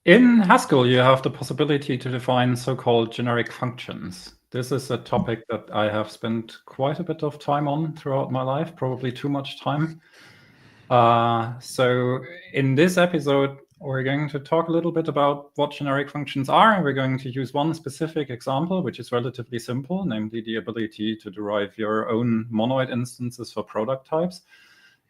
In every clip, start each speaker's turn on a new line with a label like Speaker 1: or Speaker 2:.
Speaker 1: In Haskell, you have the possibility to define so-called generic functions. This is a topic that I have spent quite a bit of time on throughout my life, probably too much time. So in this episode, we're going to talk a little bit about what generic functions are, and we're going to use one specific example, which is relatively simple, namely the ability to derive your own monoid instances for product types.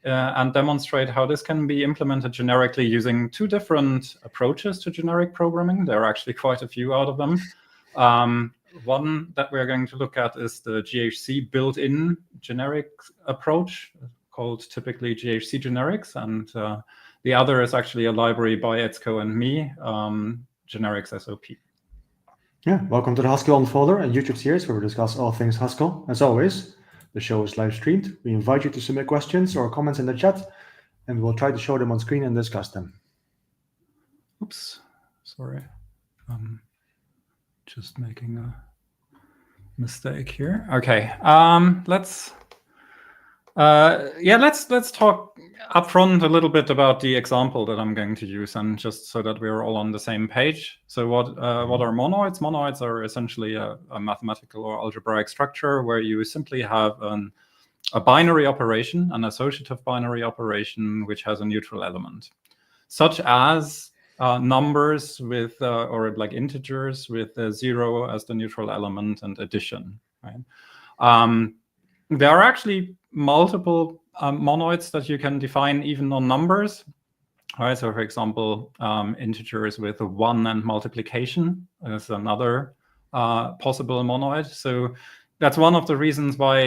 Speaker 1: And demonstrate how this can be implemented generically using two different approaches to generic programming. There are actually quite a few out of them. One that we're going to look at is the GHC built-in generic approach, called typically GHC generics. And the other is actually a library by Etzko and me, generics-sop.
Speaker 2: Yeah, welcome to the Haskell Unfolder, a YouTube series where we discuss all things Haskell. As always, the show is live streamed. We invite you to submit questions or comments in the chat, and we'll try to show them on screen and discuss them.
Speaker 1: Oops, sorry. Just making a mistake here. Okay, let's talk upfront a little bit about the example that I'm going to use, and just so that we're all on the same page. So what are monoids? Monoids are essentially a mathematical or algebraic structure where you simply have a binary operation, an associative binary operation, which has a neutral element, such as numbers with or like integers with 0 as the neutral element and addition. Right? There are actually multiple monoids that you can define even on numbers. All right, so for example, integers with 1 and multiplication is another possible monoid. So that's one of the reasons why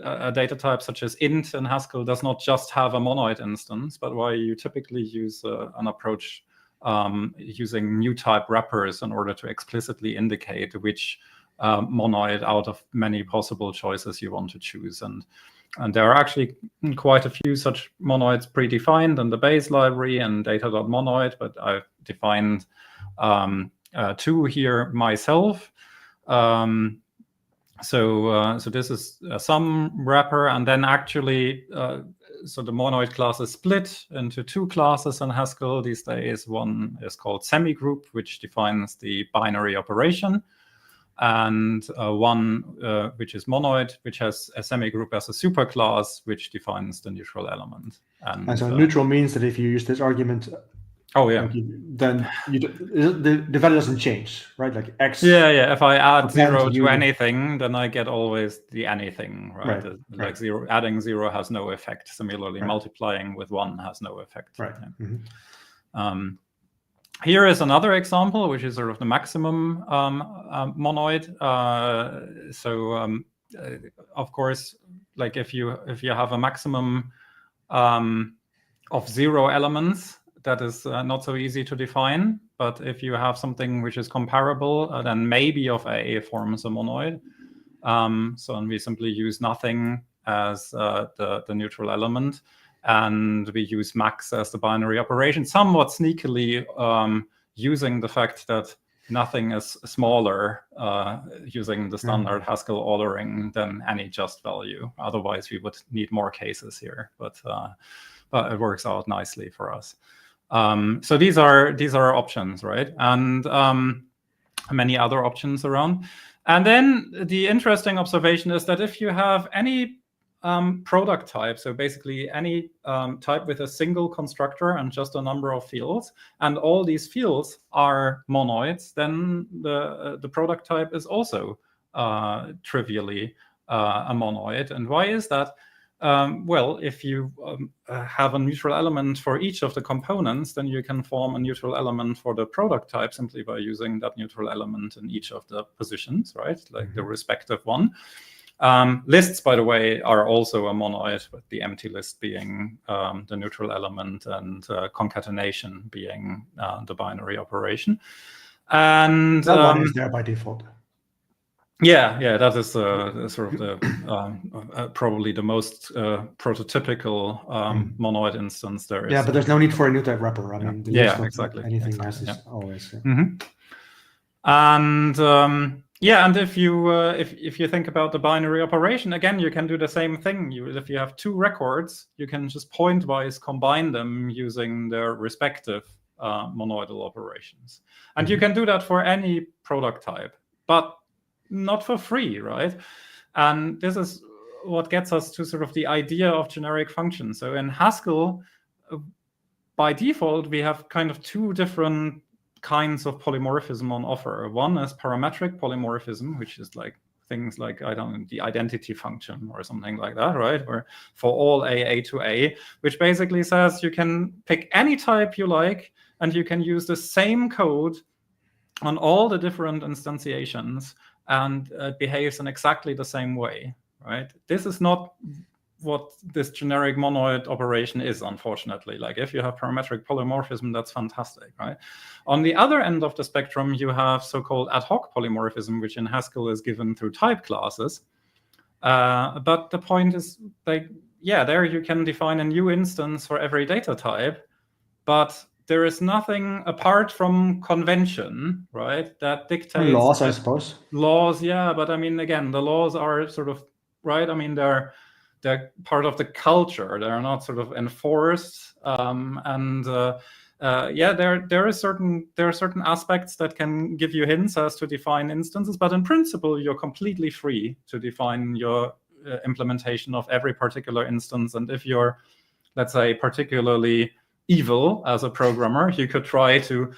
Speaker 1: a data type such as int in Haskell does not just have a monoid instance, but why you typically use an approach using new type wrappers in order to explicitly indicate which monoid out of many possible choices you want to choose. And there are actually quite a few such monoids predefined in the base library and data.monoid, but I've defined two here myself. So this is a sum wrapper, and then actually, so the monoid class is split into two classes in Haskell these days. One is called semigroup, which defines the binary operation, and one which is monoid, which has a semigroup as a superclass, which defines the neutral element.
Speaker 2: And so neutral means that if you use this argument, then the value doesn't change, right? Like x.
Speaker 1: Yeah. If I add 0 to anything, then I get always the anything, right? Like zero, adding 0 has no effect. Similarly, multiplying with 1 has no effect.
Speaker 2: Right.
Speaker 1: Mm-hmm. Here is another example, which is sort of the maximum monoid. Of course, like if you have a maximum of 0 elements, that is not so easy to define. But if you have something which is comparable, then maybe of A forms a monoid. And we simply use nothing as the neutral element. And we use max as the binary operation, somewhat sneakily using the fact that nothing is smaller using the standard Haskell ordering than any just value. Otherwise, we would need more cases here, but it works out nicely for us. So these are options, right? And many other options around. And then the interesting observation is that if you have any product type, so basically any type with a single constructor and just a number of fields, and all these fields are monoids, then the product type is also trivially a monoid. And why is that? Well, if you have a neutral element for each of the components, then you can form a neutral element for the product type simply by using that neutral element in each of the positions, right? Like the respective one. Lists, by the way, are also a monoid, with the empty list being the neutral element and concatenation being the binary operation. And
Speaker 2: that one is there by default.
Speaker 1: Yeah, that is sort of the probably the most prototypical monoid instance there is.
Speaker 2: Yeah, but there's no need for a new type wrapper. I mean, the list
Speaker 1: exactly.
Speaker 2: Anything has is always.
Speaker 1: And and if you think about the binary operation, again, you can do the same thing. If you have two records, you can just pointwise combine them using their respective monoidal operations. And you can do that for any product type, but not for free, right? And this is what gets us to sort of the idea of generic functions. So in Haskell, by default, we have kind of two different kinds of polymorphism on offer. One is parametric polymorphism, which is like things like, I don't know, the identity function or something like that, right? Or for all A to A, which basically says you can pick any type you like, and you can use the same code on all the different instantiations, and it behaves in exactly the same way, right? This is not what this generic monoid operation is, unfortunately. Like if you have parametric polymorphism, that's fantastic, right? On the other end of the spectrum, you have so-called ad hoc polymorphism, which in Haskell is given through type classes. But the point is, like, yeah, there you can define a new instance for every data type, but there is nothing apart from convention, right, that dictates
Speaker 2: laws, I suppose.
Speaker 1: Laws, yeah, but I mean, again, the laws are sort of, right, I mean, they're part of the culture. They're not sort of enforced, yeah, there are certain aspects that can give you hints as to define instances, but in principle, you're completely free to define your implementation of every particular instance. And if you're, let's say, particularly evil as a programmer, you could try to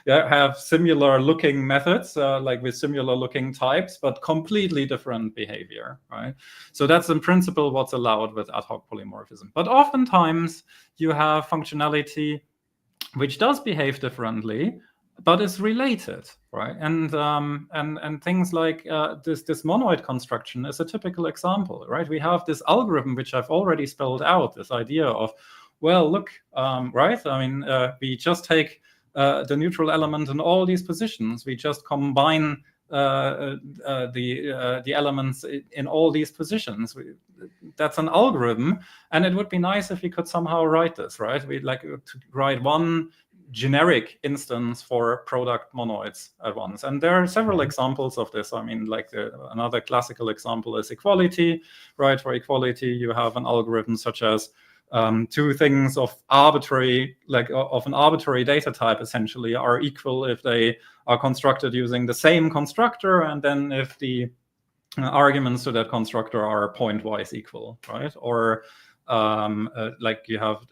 Speaker 1: have similar looking methods, like with similar looking types, but completely different behavior, right? So that's in principle what's allowed with ad hoc polymorphism. But oftentimes you have functionality which does behave differently, but is related, right? And things like this monoid construction is a typical example, right? We have this algorithm which I've already spelled out, this idea of, well, look, right? I mean, we just take the neutral element in all these positions. We just combine the elements in all these positions. That's an algorithm, and it would be nice if we could somehow write this, right? We'd like to write one generic instance for product monoids at once. And there are several examples of this. I mean, like another classical example is equality, right? For equality, you have an algorithm such as two things of arbitrary, like of an arbitrary data type essentially are equal if they are constructed using the same constructor, and then if the arguments to that constructor are pointwise equal, right? Or like you have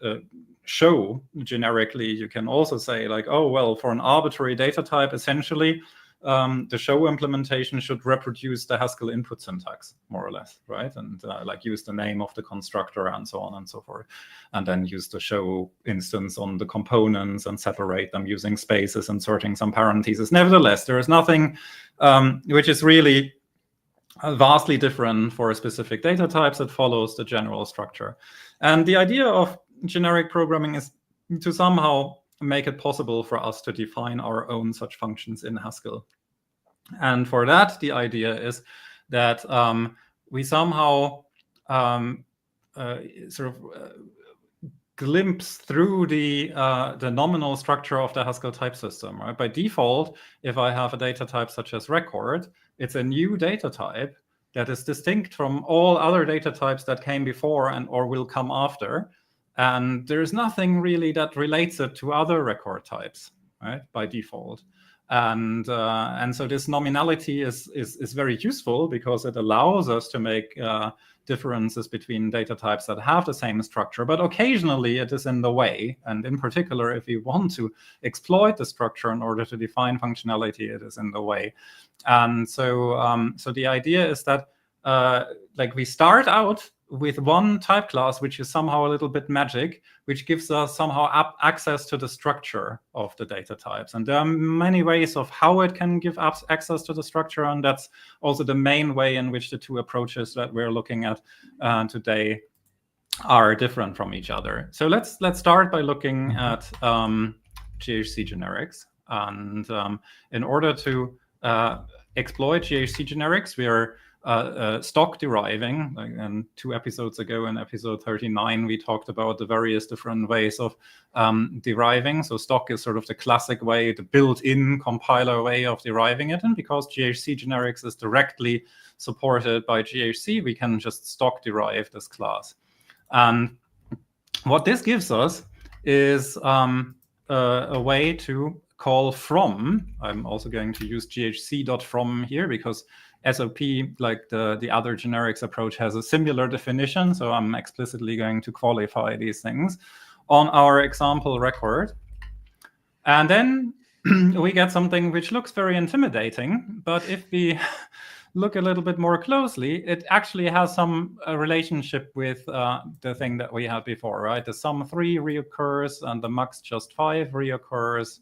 Speaker 1: show generically, you can also say like, oh, well, for an arbitrary data type, essentially, the show implementation should reproduce the Haskell input syntax, more or less, right? And like use the name of the constructor and so on and so forth. And then use the show instance on the components and separate them using spaces, inserting some parentheses. Nevertheless, there is nothing which is really vastly different for specific data types. It follows the general structure. And the idea of generic programming is to somehow make it possible for us to define our own such functions in Haskell. And for that, the idea is that we somehow glimpse through the nominal structure of the Haskell type system, right? By default, if I have a data type such as record, it's a new data type that is distinct from all other data types that came before and or will come after. And there's nothing really that relates it to other record types, right, by default. And so this nominality is very useful because it allows us to make differences between data types that have the same structure, but occasionally it is in the way. And in particular, if we want to exploit the structure in order to define functionality, it is in the way. And so the idea is that like we start out with one type class, which is somehow a little bit magic, which gives us somehow access to the structure of the data types. And there are many ways of how it can give us access to the structure. And that's also the main way in which the two approaches that we're looking at today are different from each other. So let's start by looking at GHC generics. And in order to exploit GHC generics, we are stock deriving. And 2 episodes ago, in episode 39, we talked about the various different ways of deriving. So stock is sort of the classic way, the built-in compiler way of deriving it. And because GHC generics is directly supported by GHC, we can just stock derive this class. And what this gives us is a way to call from. I'm also going to use ghc.from here because SOP, like the other generics approach, has a similar definition. So I'm explicitly going to qualify these things on our example record. And then we get something which looks very intimidating. But if we look a little bit more closely, it actually has some relationship with the thing that we had before, right? The sum 3 reoccurs and the max just 5 reoccurs,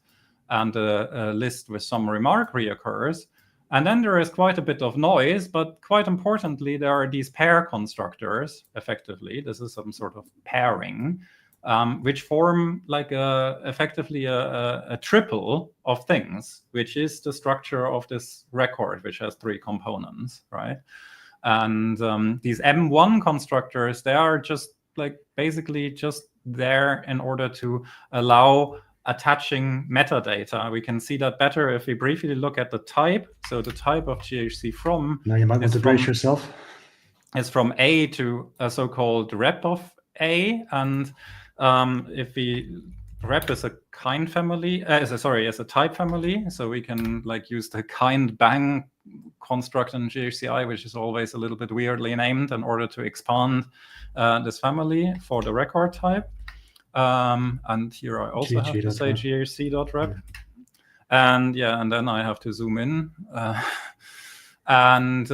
Speaker 1: and a list with some remark reoccurs. And then there is quite a bit of noise, but quite importantly, there are these pair constructors, effectively. This is some sort of pairing, which form like effectively a triple of things, which is the structure of this record, which has 3 components, right? And these M1 constructors, they are just like basically just there in order to allow attaching metadata. We can see that better if we briefly look at the type. So the type of GHC from.
Speaker 2: Now you might want to brace yourself.
Speaker 1: Is from A to a so-called rep of A, and if we rep is a kind family, is a type family, so we can like use the kind bang construct in GHCI, which is always a little bit weirdly named, in order to expand this family for the record type. And here I also have to say ghc.rep. And yeah, and then I have to zoom in. And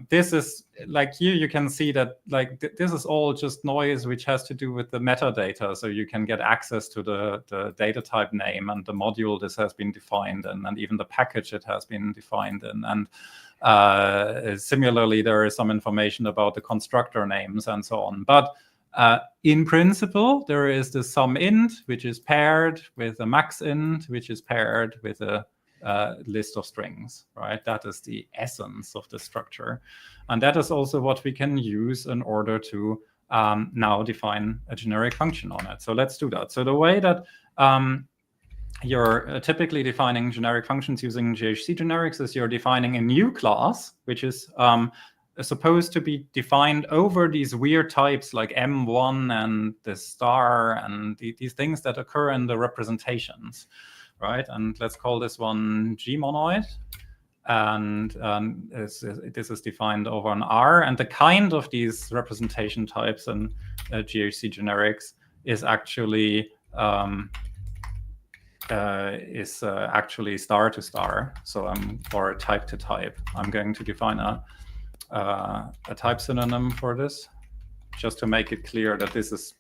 Speaker 1: this is like here you can see that like this is all just noise which has to do with the metadata. So you can get access to the data type name and the module this has been defined in, and even the package it has been defined in. And similarly, there is some information about the constructor names and so on. But in principle, there is the sum int, which is paired with a max int, which is paired with a list of strings, right? That is the essence of the structure. And that is also what we can use in order to now define a generic function on it. So let's do that. So the way that you're typically defining generic functions using GHC generics is you're defining a new class, which is supposed to be defined over these weird types like M1 and the star and these things that occur in the representations, right? And let's call this one Gmonoid. And this is defined over an R. And the kind of these representation types in GHC generics is actually star to star. So or type to type. I'm going to define a type synonym for this, just to make it clear that this is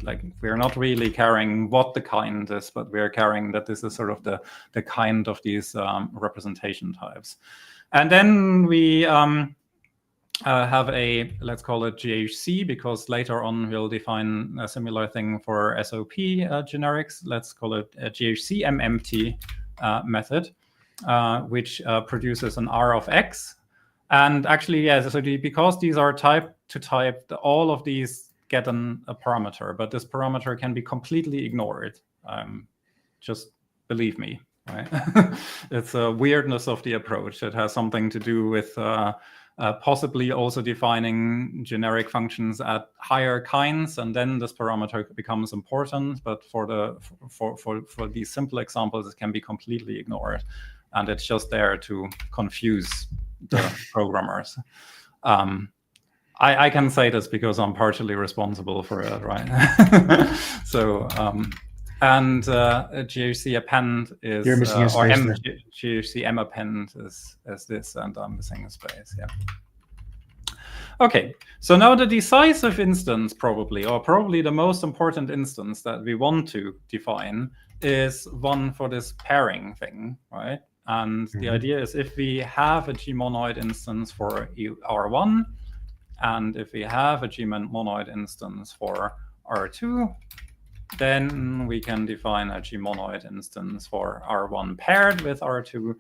Speaker 1: like we're not really caring what the kind is, but we're caring that this is sort of the kind of these representation types. And then we have a, let's call it GHC, because later on we'll define a similar thing for SOP generics. Let's call it a GHC MMT method, which produces an R of X. And actually, yeah, so because these are type to type, all of these get a parameter, but this parameter can be completely ignored. Just believe me, right? It's a weirdness of the approach. It has something to do with possibly also defining generic functions at higher kinds, and then this parameter becomes important. But for these simple examples, it can be completely ignored, and it's just there to confuse the programmers. I can say this because I'm partially responsible for it, right? So, and GHC append is,
Speaker 2: you're missing a space
Speaker 1: GHC M append is this, and I'm missing a space, yeah. Okay, so now the decisive instance probably the most important instance that we want to define is one for this pairing thing, right? And the idea is if we have a Gmonoid instance for R1, and if we have a Gmonoid instance for R2, then we can define a Gmonoid instance for R1 paired with R2.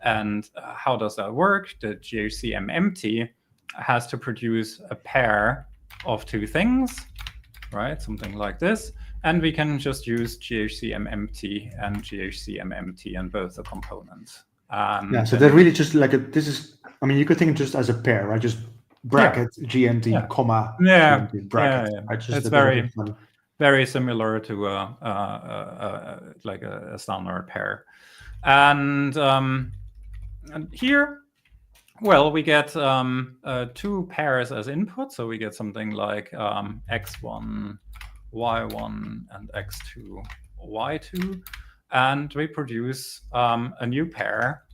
Speaker 1: And how does that work? The GHC MMT has to produce a pair of two things, right? Something like this. And we can just use GHC MMT and GHC MMT in both the components.
Speaker 2: Yeah, so they're really just like this is, I mean, you could think of just as a pair, right? Just bracket GMT, comma, GMT, bracket.
Speaker 1: Yeah.
Speaker 2: Right? Just
Speaker 1: it's very, very similar to like a standard pair. And here, well, we get 2 pairs as input. So we get something like x1, y1, and x2, y2. And we produce a new pair.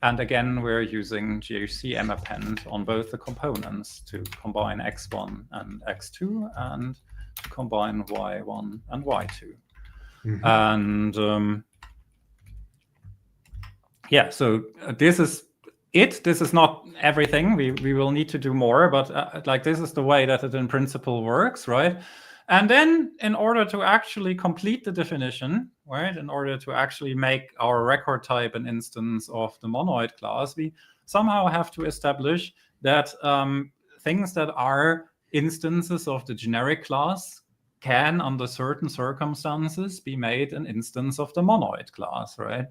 Speaker 1: And again, we're using GHC-mappend on both the components to combine x1 and x2 and to combine y1 and y2. And yeah, so this is it. This is not everything. We will need to do more, but like this is the way that it in principle works, right? And then in order to actually complete the definition, right, in order to actually make our record type an instance of the monoid class, we somehow have to establish that things that are instances of the generic class can, under certain circumstances, be made an instance of the monoid class, right?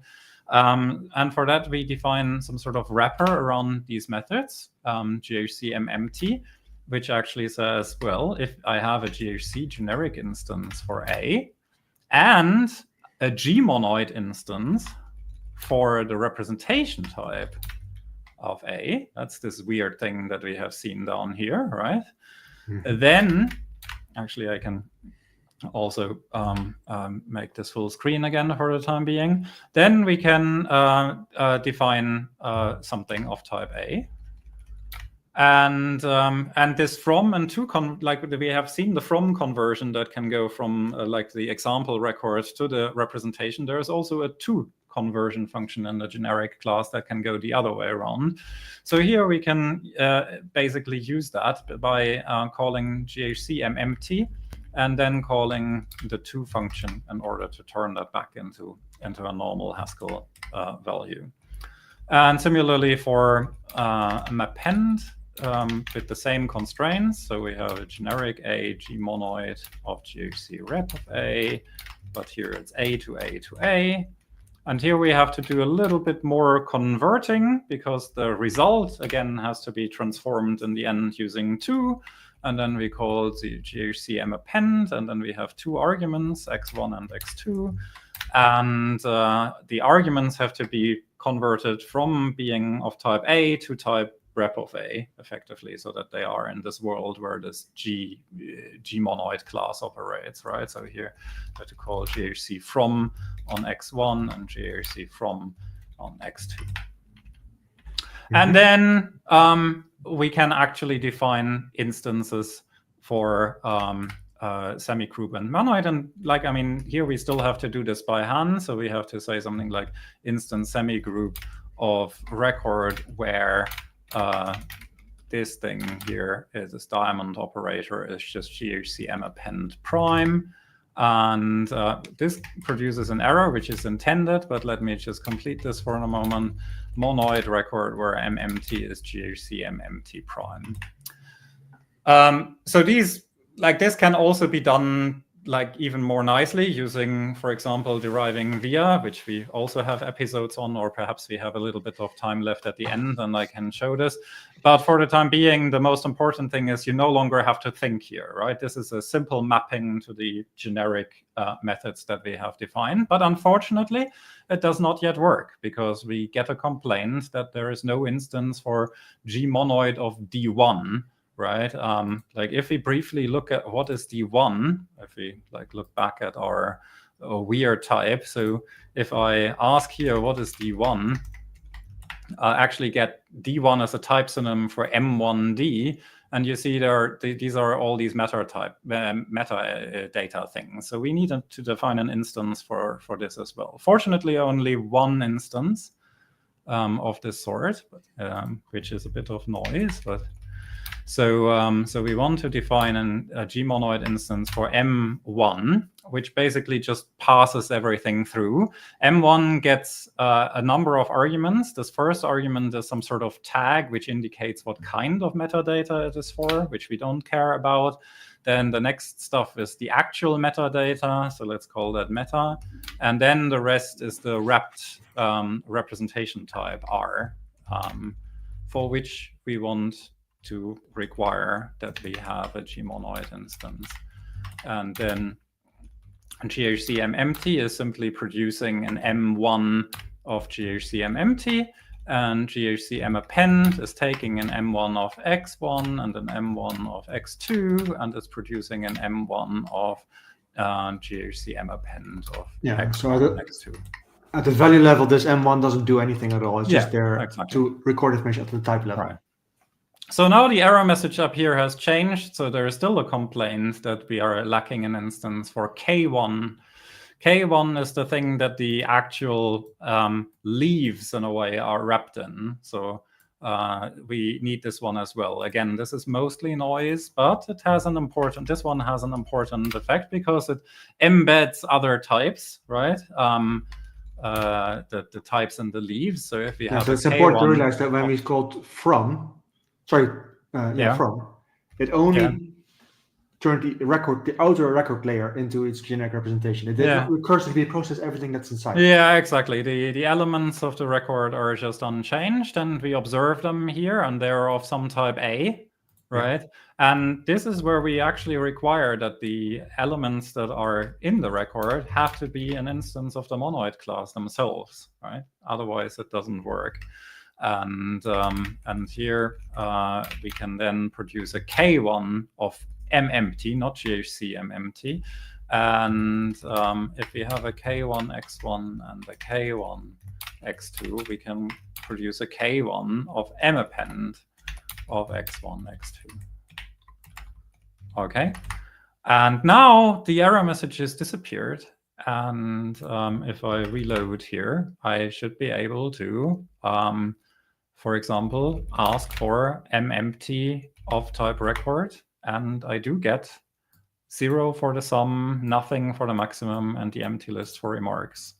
Speaker 1: And for that, we define some sort of wrapper around these methods, GHC-MMT, which actually says, well, if I have a GHC generic instance for A and a G-monoid instance for the representation type of A, that's this weird thing that we have seen down here, right? Then, actually, I can also make this full screen again for the time being. Then we can define something of type A. And this from and to, like we have seen the from conversion that can go from like the example record to the representation. There is also a to conversion function in the generic class that can go the other way around. So here we can basically use that by calling GHC-MMT and then calling the to function in order to turn that back into a normal Haskell value. And similarly for mappend, with the same constraints. So we have a generic A G monoid of GHC rep of A, but here it's A to A to A. And here we have to do a little bit more converting because the result, again, has to be transformed in the end using 2. And then we call the GHC-mappend, and then we have 2 arguments, x1 and x2. And the arguments have to be converted from being of type A to type rep of A, effectively, so that they are in this world where this G monoid class operates, right? So here I have to call GHC from on x1 and GHC from on x2. And then we can actually define instances for semigroup and monoid. And like, I mean, here we still have to do this by hand. So we have to say something like instance semigroup of record where this thing here is this diamond operator is just GHC-mappend prime. And this produces an error, which is intended, but let me just complete this for a moment. Monoid record where MMT is GHC-MMT prime. So these, like this can also be done like even more nicely using, for example, deriving via, which we also have episodes on, or perhaps we have a little bit of time left at the end and I can show this. But for the time being, the most important thing is you no longer have to think here, right? This is a simple mapping to the generic methods that we have defined. But unfortunately, it does not yet work because we get a complaint that there is no instance for G monoid of D1. Right, like if we briefly look at what is D1, if we like look back at our weird type. So if I ask here what is D1, I actually get D1 as a type synonym for M1D, and you see these are all these metadata things. So we need to define an instance for this as well. Fortunately, only one instance of this sort, which is a bit of noise, but. So we want to define a G-monoid instance for M1, which basically just passes everything through. M1 gets a number of arguments. This first argument is some sort of tag, which indicates what kind of metadata it is for, which we don't care about. Then the next stuff is the actual metadata. So let's call that meta. And then the rest is the wrapped representation type R, for which we want to require that we have a G monoid instance. and then GHCM empty is simply producing an M1 of GHCM empty, and GHCM append is taking an M1 of X1 and an M1 of X2, and is producing an M1 of GHCM append of X1 and X2.
Speaker 2: At the value level, this M1 doesn't do anything at all. It's just there
Speaker 1: exactly.
Speaker 2: to record information at the type level.
Speaker 1: Right. So now the error message up here has changed. So there is still a complaint that we are lacking an instance for K1. K1 is the thing that the actual leaves, in a way, are wrapped in. So we need this one as well. Again, this is mostly noise, but it has this one has an important effect because it embeds other types, right? The types in the leaves. So if we have
Speaker 2: so it's important to realize that when we called from, it only turned the outer record layer into its generic representation. It did not recursively process everything that's inside.
Speaker 1: Yeah, exactly. The elements of the record are just unchanged, and we observe them here, and they're of some type A, right? And this is where we actually require that the elements that are in the record have to be an instance of the monoid class themselves, right? Otherwise, it doesn't work. And here we can then produce a K1 of M empty, not GHCM empty. And if we have a K1 X1 and a K1 X2, we can produce a K1 of M append of X1 X2. Okay, and now the error message has disappeared. And if I reload here, I should be able to, for example, ask for M empty of type record, and I do get 0 for the sum, nothing for the maximum, and the empty list for remarks.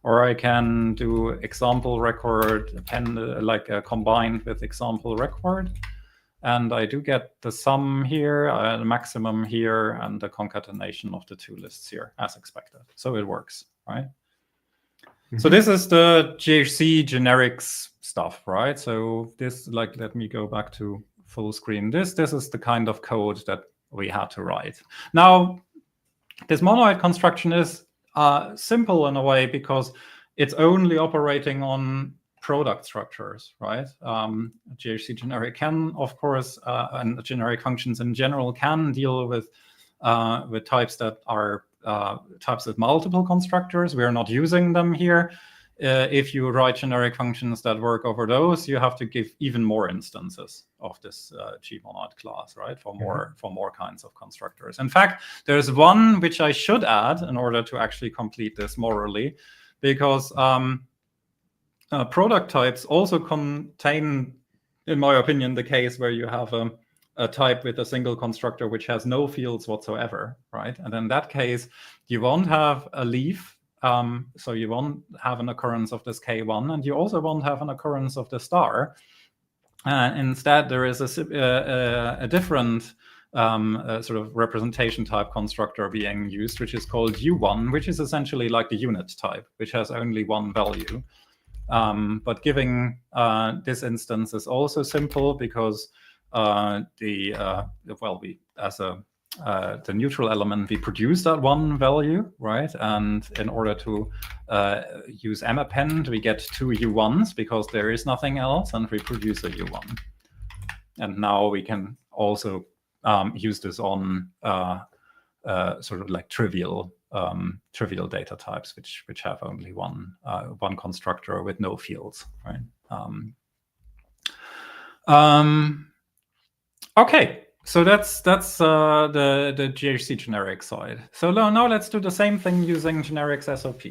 Speaker 1: Or I can do example record append, combined with example record, and I do get the sum here, the maximum here, and the concatenation of the two lists here, as expected. So it works, right? Mm-hmm. So this is the GHC generics stuff, right? So this, let me go back to full screen. This is the kind of code that we had to write. Now, this monoid construction is simple in a way because it's only operating on product structures, right? GHC generic can, of course, and generic functions in general can deal with types that are types with multiple constructors. We are not using them here. If you write generic functions that work over those, you have to give even more instances of this G-monoid class, right? For more kinds of constructors. In fact, there's one which I should add in order to actually complete this morally, because product types also contain, in my opinion, the case where you have a type with a single constructor which has no fields whatsoever, right? And in that case, you won't have a leaf. So you won't have an occurrence of this K1, and you also won't have an occurrence of the star. Instead, there is a different sort of representation type constructor being used, which is called U1, which is essentially like the unit type, which has only one value. But giving this instance is also simple because the neutral element, we produce that one value, right? And in order to use M append, we get two U1s because there is nothing else, and we produce a U1. And now we can also use this on sort of like trivial data types, which have only one constructor with no fields, right? Okay. So that's the GHC generic side. So now let's do the same thing using generics-sop.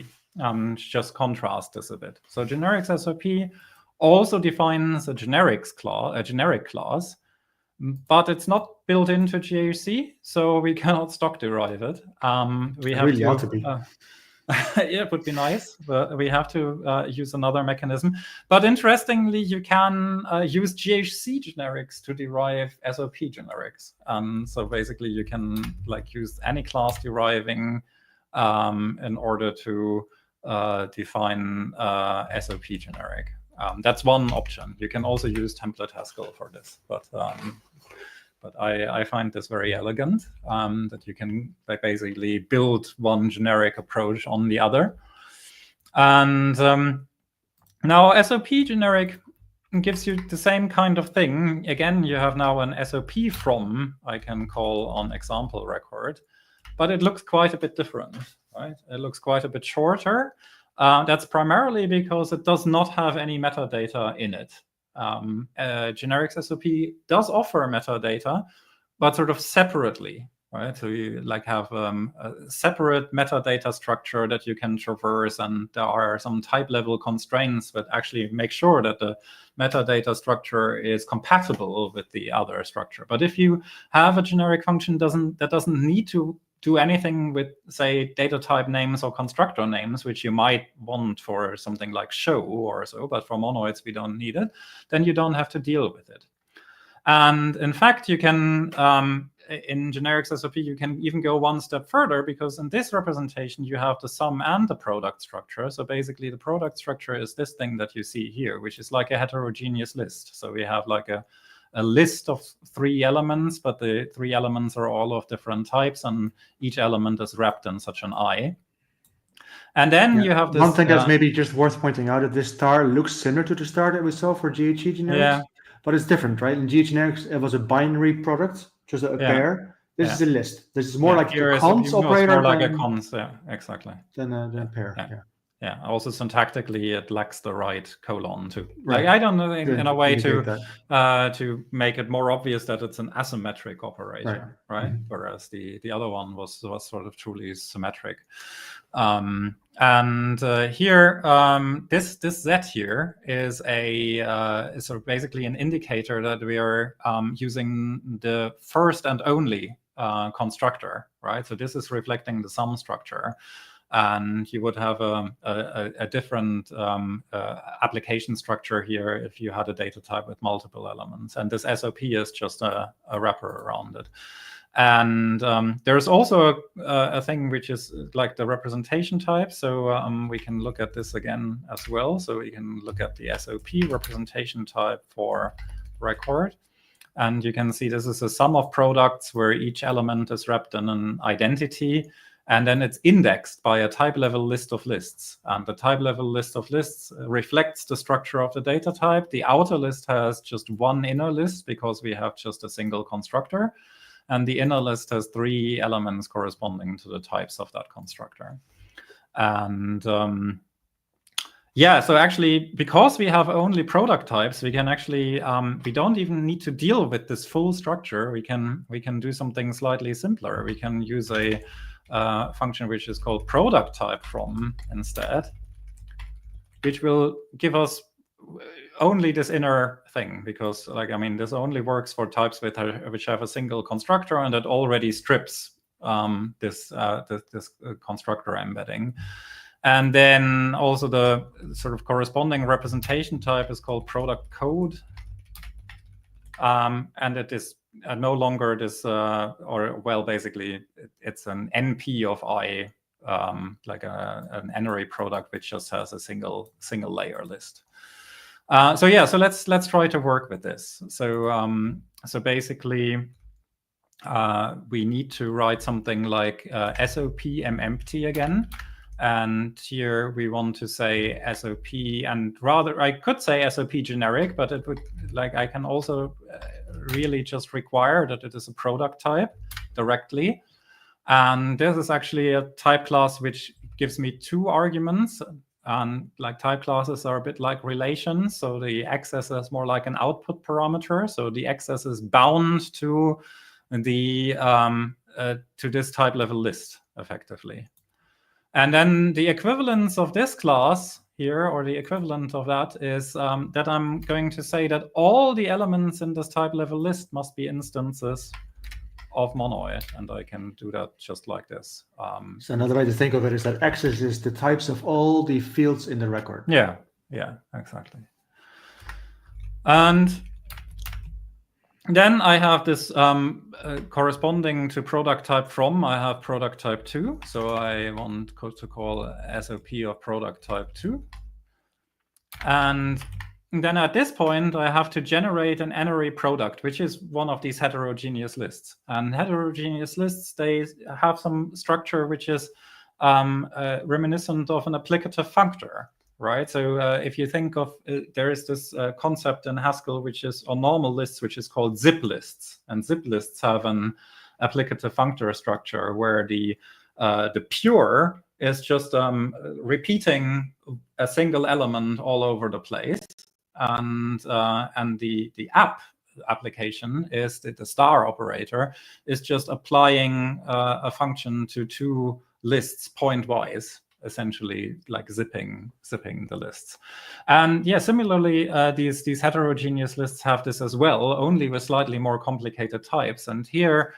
Speaker 1: Just contrast this a bit. So generics-sop also defines a generic class, but it's not built into GHC, so we cannot stock derive it. We have
Speaker 2: really ought to be.
Speaker 1: Yeah, it would be nice, but we have to use another mechanism. But interestingly, you can use GHC generics to derive SOP generics. So basically, you can use any class deriving in order to define SOP generic. That's one option. You can also use template Haskell for this, but But I find this very elegant, that you can basically build one generic approach on the other. And now SOP generic gives you the same kind of thing. Again, you have now an SOP from I can call on example record, but it looks quite a bit different, right? It looks quite a bit shorter. That's primarily because it does not have any metadata in it. Generics SOP does offer metadata, but sort of separately, right? So you have a separate metadata structure that you can traverse, and there are some type level constraints that actually make sure that the metadata structure is compatible with the other structure. But if you have a generic function that doesn't need to do anything with, say, data type names or constructor names, which you might want for something like show or so, but for monoids we don't need it, then you don't have to deal with it. And in fact, you can, in generics SOP, you can even go one step further, because in this representation, you have the sum and the product structure. So basically, the product structure is this thing that you see here, which is like a heterogeneous list. So we have like a list of 3 elements, but the 3 elements are all of different types, and each element is wrapped in such an I. And then you have this...
Speaker 2: One thing that's maybe just worth pointing out, that this star looks similar to the star that we saw for GHE generics, but it's different, right? In GHE generics, it was a binary product, just a pair. This is a list. This is more like a cons operator.
Speaker 1: More like a cons, exactly.
Speaker 2: Than a pair,
Speaker 1: Yeah, also syntactically, it lacks the right colon too. Like, I don't know, in a way to make it more obvious that it's an asymmetric operator, right? Whereas the other one was sort of truly symmetric. And here, this Z here is is sort of basically an indicator that we are using the first and only constructor, right? So this is reflecting the sum structure. And you would have a different application structure here if you had a data type with multiple elements. And this SOP is just a wrapper around it. And there's also a thing which is like the representation type. So we can look at this again as well. So we can look at the SOP representation type for record. And you can see this is a sum of products where each element is wrapped in an identity. And then it's indexed by a type level list of lists. And the type level list of lists reflects the structure of the data type. The outer list has just one inner list because we have just a single constructor. And the inner list has 3 elements corresponding to the types of that constructor. And so actually, because we have only product types, we can actually, we don't even need to deal with this full structure. We can do something slightly simpler. We can use a function which is called product type from instead, which will give us only this inner thing, because this only works for types which have a single constructor, and it already strips this constructor embedding. And then also the sort of corresponding representation type is called product code. And it is no longer this, basically it's an NP of I, like an n-array product which just has a single layer list. So let's try to work with this. So basically, we need to write something like SOP empty again. And here we want to say SOP, and rather I could say SOP generic, but it would I can also really just require that it is a product type directly. And this is actually a type class which gives me 2 arguments. And type classes are a bit like relations. So the access is more like an output parameter. So the access is bound to the to this type level list effectively. And then the equivalence of this class here, or the equivalent of that, is that I'm going to say that all the elements in this type level list must be instances of monoid, and I can do that just like this.
Speaker 2: So another way to think of it is that access is the types of all the fields in the record.
Speaker 1: Yeah, exactly. And then I have this corresponding to product type from, I have product type 2. So I want to call SOP of product type 2. And And then at this point, I have to generate an n-array product, which is one of these heterogeneous lists. And heterogeneous lists, they have some structure which is reminiscent of an applicative functor, right? So if you think of, there is this concept in Haskell, which is on normal lists, which is called zip lists. And zip lists have an applicative functor structure where the pure is just repeating a single element all over the place. And the application is the star operator is just applying a function to two lists pointwise, essentially like zipping the lists. And yeah, similarly, these heterogeneous lists have this as well, only with slightly more complicated types. And here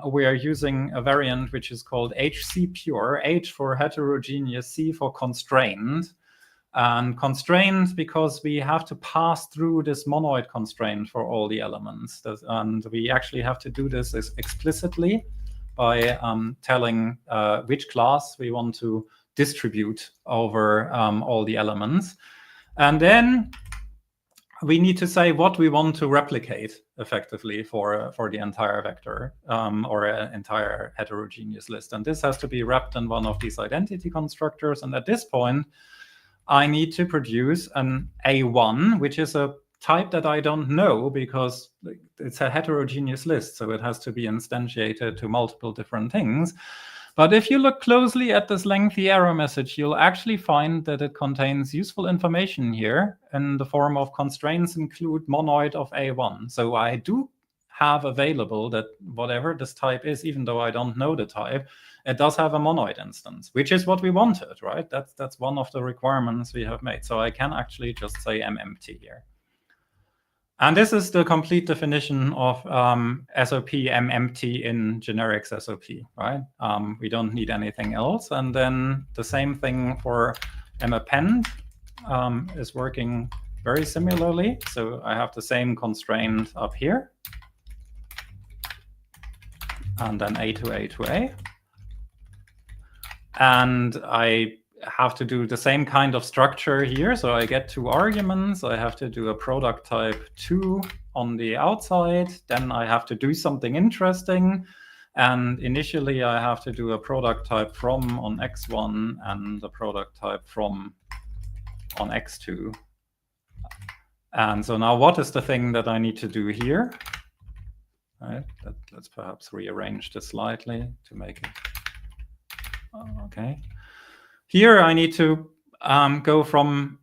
Speaker 1: we are using a variant which is called HC pure, H for heterogeneous, C for constrained. And constrained because we have to pass through this monoid constraint for all the elements. And we actually have to do this explicitly by telling which class we want to distribute over all the elements. And then we need to say what we want to replicate effectively for the entire vector or an entire heterogeneous list. And this has to be wrapped in one of these identity constructors. And at this point, I need to produce an A1, which is a type that I don't know because it's a heterogeneous list. So it has to be instantiated to multiple different things. But if you look closely at this lengthy error message, you'll actually find that it contains useful information here in the form of constraints include monoid of A1. So I do have available that whatever this type is, even though I don't know the type, it does have a monoid instance, which is what we wanted, right? That's one of the requirements we have made. So I can actually just say empty here. And this is the complete definition of SOP empty in generics-sop, right? We don't need anything else. And then the same thing for mappend is working very similarly. So I have the same constraint up here. And then A to A to A. And I have to do the same kind of structure here. So I get two arguments. I have to do a product type 2 on the outside. Then I have to do something interesting. And initially, I have to do a product type from on x1 and the product type from on x2. And so now what is the thing that I need to do here? All right, let's perhaps rearrange this slightly to make it. Okay. Here I need to go from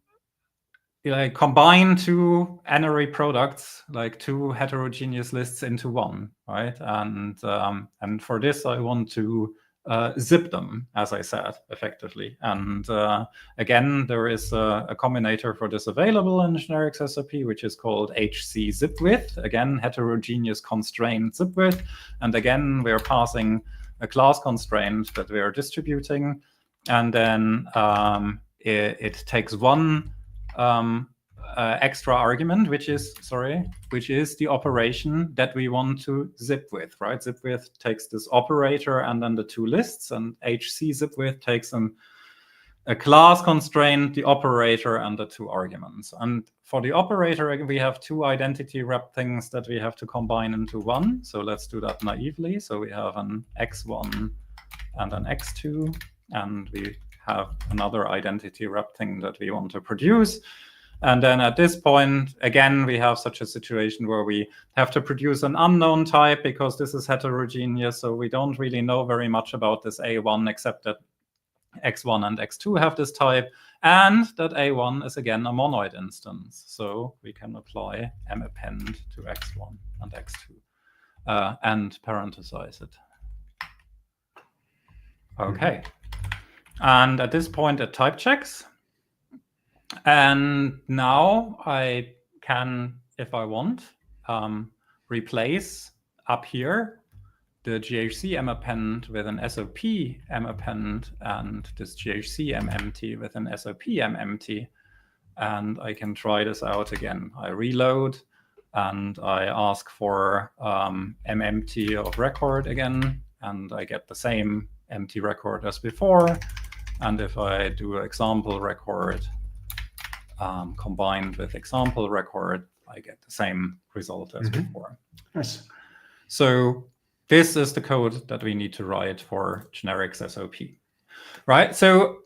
Speaker 1: combine two n-array products, like two heterogeneous lists into one, right? And for this I want to zip them, as I said, effectively. And again, there is a combinator for this available in generics-sop, which is called HC zip width. Again, heterogeneous constraint zip width. And again, we're passing a class constraint that we are distributing. And then it takes one extra argument, which is the operation that we want to zip with, right? Zip with takes this operator and then the two lists, and HC zip with takes a class constraint, the operator, and the two arguments. And for the operator, we have two identity wrap things that we have to combine into one. So let's do that naively. So we have an x1 and an x2. And we have another identity wrap thing that we want to produce. And then at this point, again, we have such a situation where we have to produce an unknown type because this is heterogeneous. So we don't really know very much about this A1, except that x1 and x2 have this type, and that A1 is again a monoid instance. So we can apply mappend to x1 and x2 and parenthesize it. Okay. And at this point, it type checks. And now I can, if I want, replace up here the GHC mappend with an SOP mappend and this GHC empty with an SOP empty. And I can try this out again. I reload and I ask for empty of record again, and I get the same empty record as before. And if I do example record combined with example record, I get the same result as before.
Speaker 2: Nice.
Speaker 1: So this is the code that we need to write for generics-sop, right? So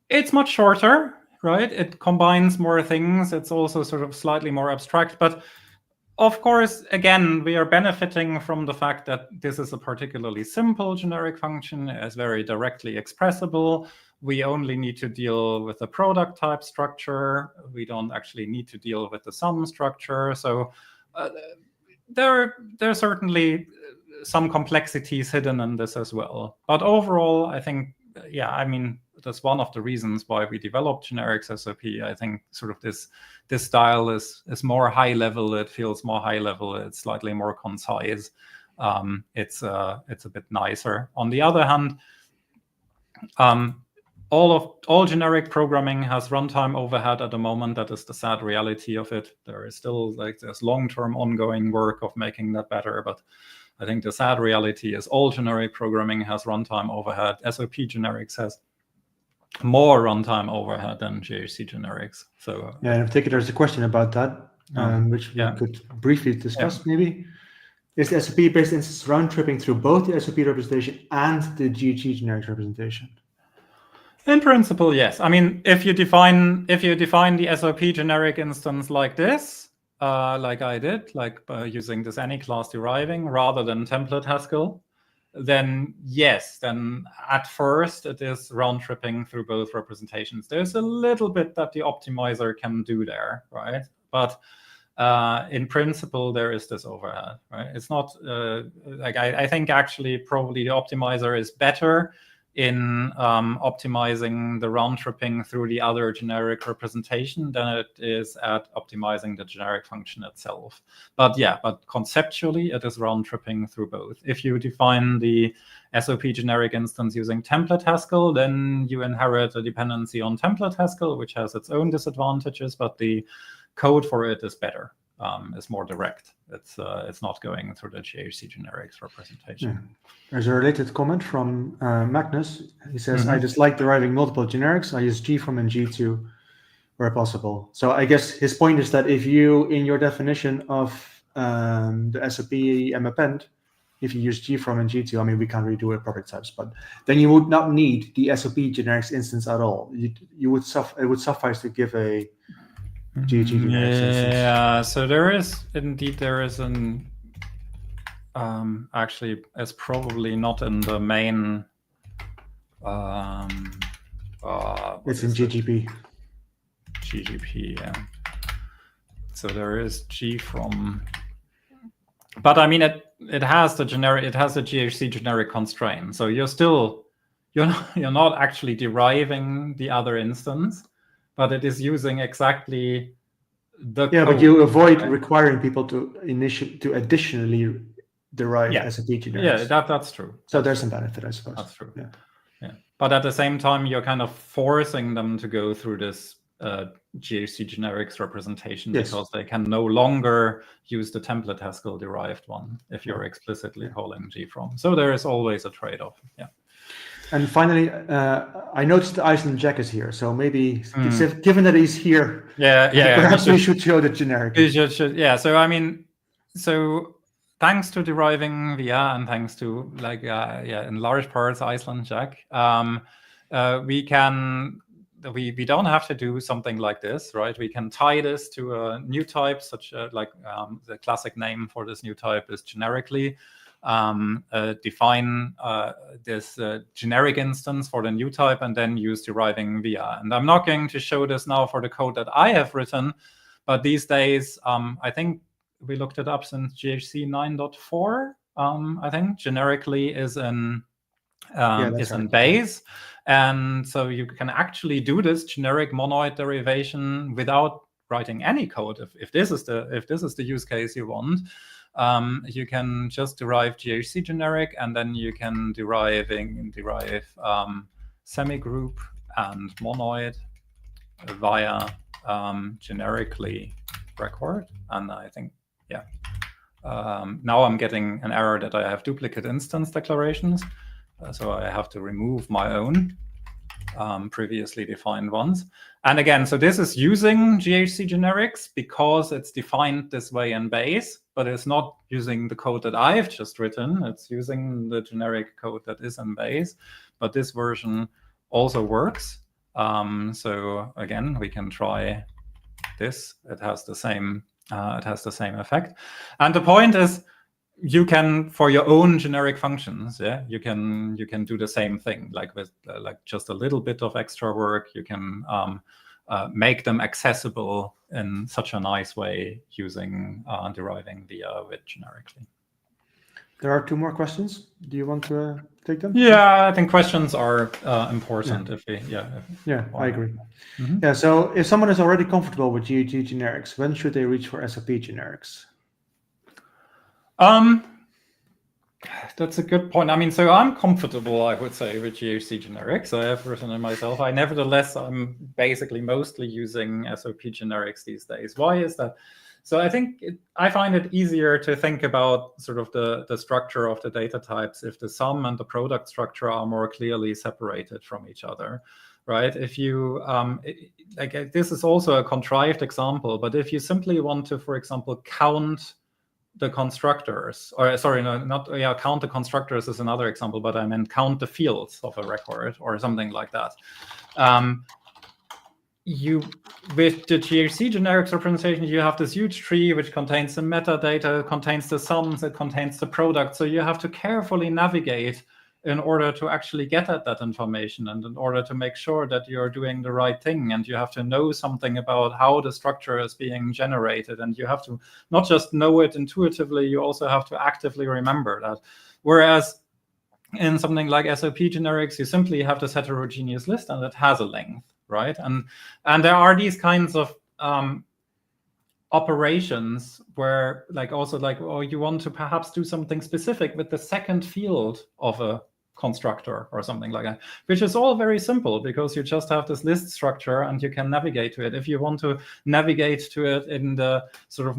Speaker 1: it's much shorter, right? It combines more things. It's also sort of slightly more abstract, but of course, again, we are benefiting from the fact that this is a particularly simple generic function. It's very directly expressible. We only need to deal with the product type structure. We don't actually need to deal with the sum structure. So there are certainly some complexities hidden in this as well. But overall, I think, yeah, I mean, that's one of the reasons why we developed generics-sop. I think sort of this style is more high level. It feels more high level. It's slightly more concise. It's a bit nicer. On the other hand, all generic programming has runtime overhead at the moment. That is the sad reality of it. There is still there's long-term ongoing work of making that better, but I think the sad reality is all generic programming has runtime overhead. SOP generics has more runtime overhead than GHC generics. So
Speaker 2: yeah, in particular, there's a question about that, which we could briefly discuss. Maybe is the SOP-based instance round-tripping through both the SOP representation and the GHC generics representation?
Speaker 1: In principle, yes. I mean, if you define the SOP generic instance like this, like I did, using this any class deriving rather than template Haskell, then yes, then at first it is round tripping through both representations. There's a little bit that the optimizer can do there, right? But in principle, there is this overhead, right? It's not I think actually probably the optimizer is better in optimizing the round tripping through the other generic representation than it is at optimizing the generic function itself. But yeah, but conceptually it is round tripping through both. If you define the SOP generic instance using template Haskell, then you inherit a dependency on template Haskell, which has its own disadvantages, but the code for it is better. Is more direct. It's not going through the GHC generics representation.
Speaker 2: Yeah. There's a related comment from Magnus. He says, I dislike deriving multiple generics. I use gfrom and g2 where possible. So I guess his point is that if you, in your definition of the SOP mappend, if you use gfrom and g2, I mean, we can't really do it property types, but then you would not need the SOP generics instance at all. It would suffice to give a GHC generics instance.
Speaker 1: Yeah, so there is an actually it's probably not in the main
Speaker 2: it's in GGP.
Speaker 1: GGP, yeah. So there is gfrom, but I mean it has the GHC generic constraint. So you're not actually deriving the other instance, but it is using exactly the code.
Speaker 2: But you avoid requiring people to additionally derive SOP generics.
Speaker 1: Yeah, that's true.
Speaker 2: So there's some benefit, I suppose.
Speaker 1: That's true. Yeah. But at the same time, you're kind of forcing them to go through this GHC generics representation because they can no longer use the template Haskell derived one if you're explicitly calling gfrom. So there is always a trade-off. Yeah.
Speaker 2: And finally, I noticed Iceland Jack is here, so maybe given that he's here, perhaps we should show the generic.
Speaker 1: Yeah. So I mean, thanks to deriving via and thanks to in large parts Iceland Jack, we don't have to do something like this, right? We can tie this to a new type, such the classic name for this new type is generically. Define this generic instance for the new type and then use deriving via. And I'm not going to show this now for the code that I have written, but these days, I think we looked it up since GHC 9.4. I think generically is in base. And so you can actually do this generic monoid derivation without writing any code. If this is the use case you want. You can just derive GHC generic, and then you can derive semigroup and monoid via generically record. And I think, now I'm getting an error that I have duplicate instance declarations. So I have to remove my own previously defined ones. And again, so this is using GHC generics because it's defined this way in base, but it's not using the code that I've just written. It's using the generic code that is in base, but this version also works. So again, we can try this. It has the same effect. And the point is, you can, for your own generic functions, you can do the same thing, like with like just a little bit of extra work. You can make them accessible in such a nice way using deriving via with generically.
Speaker 2: There are 2 more questions. Do you want to take them?
Speaker 1: Yeah, I think questions are important.
Speaker 2: I agree. Yeah, so if someone is already comfortable with GHG generics, when should they reach for SOP generics?
Speaker 1: That's a good point. I mean, so I'm comfortable, I would say, with GHC generics. I have written it myself. Nevertheless, I'm basically mostly using SOP generics these days. Why is that? So I think I find it easier to think about sort of the structure of the data types if the sum and the product structure are more clearly separated from each other, right? If you, like this is also a contrived example, but if you simply want to, for example, count the constructors, or sorry, no, not count the constructors is another example, but I meant count the fields of a record or something like that. With the GHC generics representation, you have this huge tree which contains the metadata, contains the sums, it contains the product. So you have to carefully navigate in order to actually get at that information and in order to make sure that you're doing the right thing. And you have to know something about how the structure is being generated. And you have to not just know it intuitively, you also have to actively remember that. Whereas in something like SOP generics, you simply have this heterogeneous list and it has a length, right? And there are these kinds of operations where you want to perhaps do something specific with the second field of a constructor or something like that, which is all very simple because you just have this list structure and you can navigate to it. If you want to navigate to it in the sort of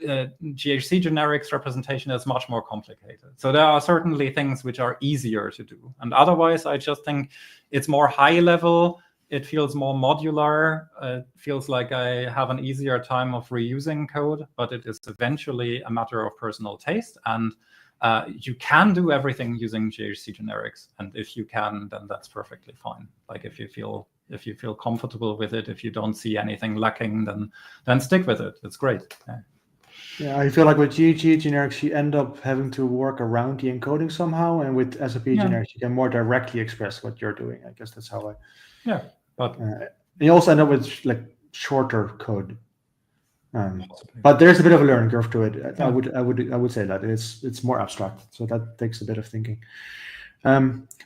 Speaker 1: GHC generics representation, is much more complicated. So there are certainly things which are easier to do. And otherwise, I just think it's more high level. It feels more modular. It feels like I have an easier time of reusing code, but it is eventually a matter of personal taste. And you can do everything using GHC generics. And if you can, then that's perfectly fine. Like if you feel comfortable with it, if you don't see anything lacking, then stick with it. It's great.
Speaker 2: Yeah, I feel like with GHG generics, you end up having to work around the encoding somehow. And with SOP generics, you can more directly express what you're doing. I guess that's how I...
Speaker 1: Yeah, but
Speaker 2: you also end up with like shorter code. But there's a bit of a learning curve to it. Yeah. I would say that it's more abstract, so that takes a bit of thinking.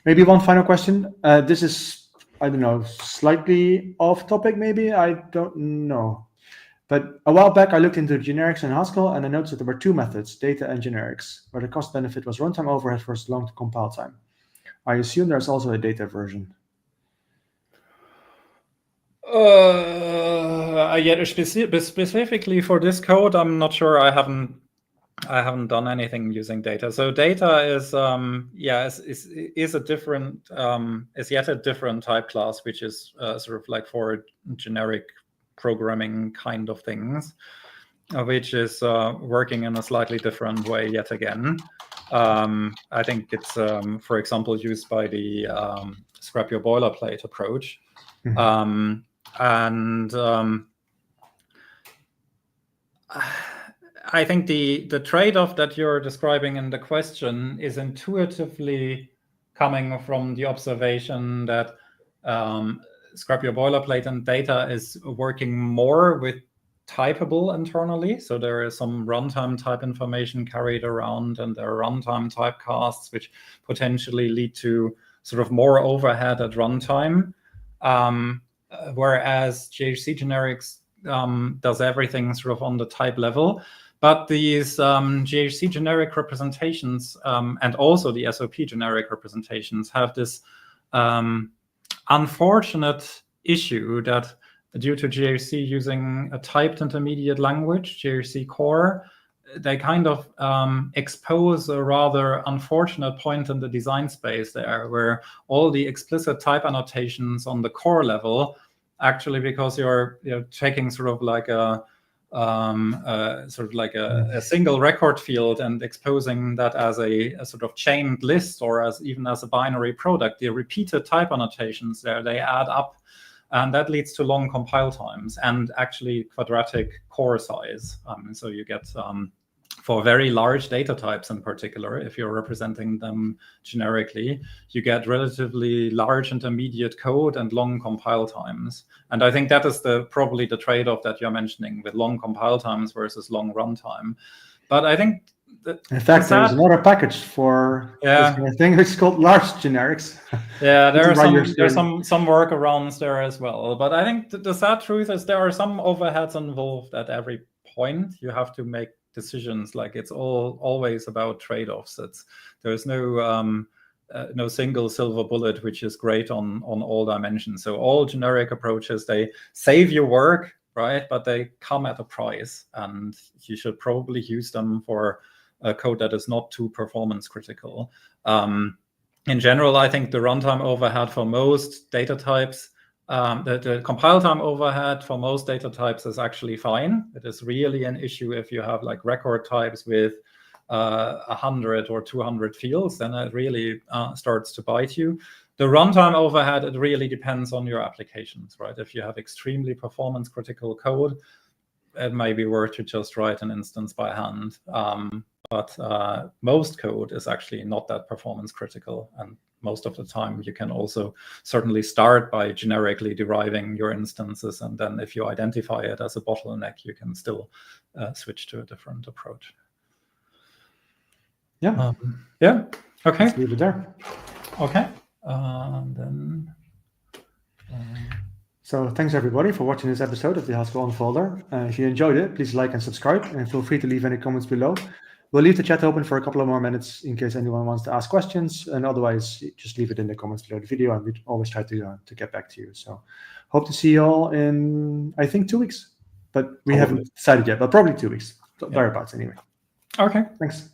Speaker 2: Maybe one final question. This is, I don't know, slightly off topic. Maybe I don't know. But a while back, I looked into generics in Haskell, and I noticed that there were 2 methods, data and generics, where the cost benefit was runtime overhead versus long compile time. I assume there's also a data version.
Speaker 1: Specifically for this code, I'm not sure. I haven't done anything using data. So data is a different is yet a different type class, which is sort of like for generic programming kind of things, which is working in a slightly different way yet again. I think it's, for example, used by the scrap your boilerplate approach. Mm-hmm. I think the trade-off that you're describing in the question is intuitively coming from the observation that scrap your boilerplate and data is working more with typable internally. So there is some runtime type information carried around, and there are runtime typecasts which potentially lead to sort of more overhead at runtime. Whereas GHC generics does everything sort of on the type level. But these GHC generic representations and also the SOP generic representations have this unfortunate issue that due to GHC using a typed intermediate language, GHC core, they kind of expose a rather unfortunate point in the design space there, where all the explicit type annotations on the core level, actually, because you're taking sort of like a single record field and exposing that as a sort of chained list, or even as a binary product, the repeated type annotations there, they add up. And that leads to long compile times and actually quadratic core size. So you get, for very large data types in particular, if you're representing them generically, you get relatively large intermediate code and long compile times. And I think that is probably the trade-off that you're mentioning, with long compile times versus long runtime. But I think
Speaker 2: in fact, there's another package for this kind of thing, which is called large generics.
Speaker 1: Yeah, there's some workarounds there as well. But I think the sad truth is there are some overheads involved at every point. You have to make decisions. Like, it's always about trade-offs. There's no single silver bullet which is great on all dimensions. So all generic approaches, they save you work, right? But they come at a price, and you should probably use them for a code that is not too performance critical. In general, I think the runtime overhead for most data types, the compile time overhead for most data types is actually fine. It is really an issue if you have like record types with 100 or 200 fields, then it really starts to bite you. The runtime overhead, it really depends on your applications, right? If you have extremely performance critical code, it may be worth to just write an instance by hand. But most code is actually not that performance critical. And most of the time, you can also certainly start by generically deriving your instances. And then if you identify it as a bottleneck, you can still switch to a different approach.
Speaker 2: Yeah.
Speaker 1: Yeah. Okay.
Speaker 2: Let's leave it there.
Speaker 1: Okay.
Speaker 2: So thanks everybody for watching this episode of the Haskell Unfolder. If you enjoyed it, please like and subscribe, and feel free to leave any comments below. We'll leave the chat open for a couple of more minutes in case anyone wants to ask questions, and otherwise just leave it in the comments below the video, and we'd always try to get back to you. So hope to see you all in, I think, 2 weeks, but we haven't decided yet, but probably 2 weeks. Thereabouts anyway.
Speaker 1: Okay.
Speaker 2: Thanks.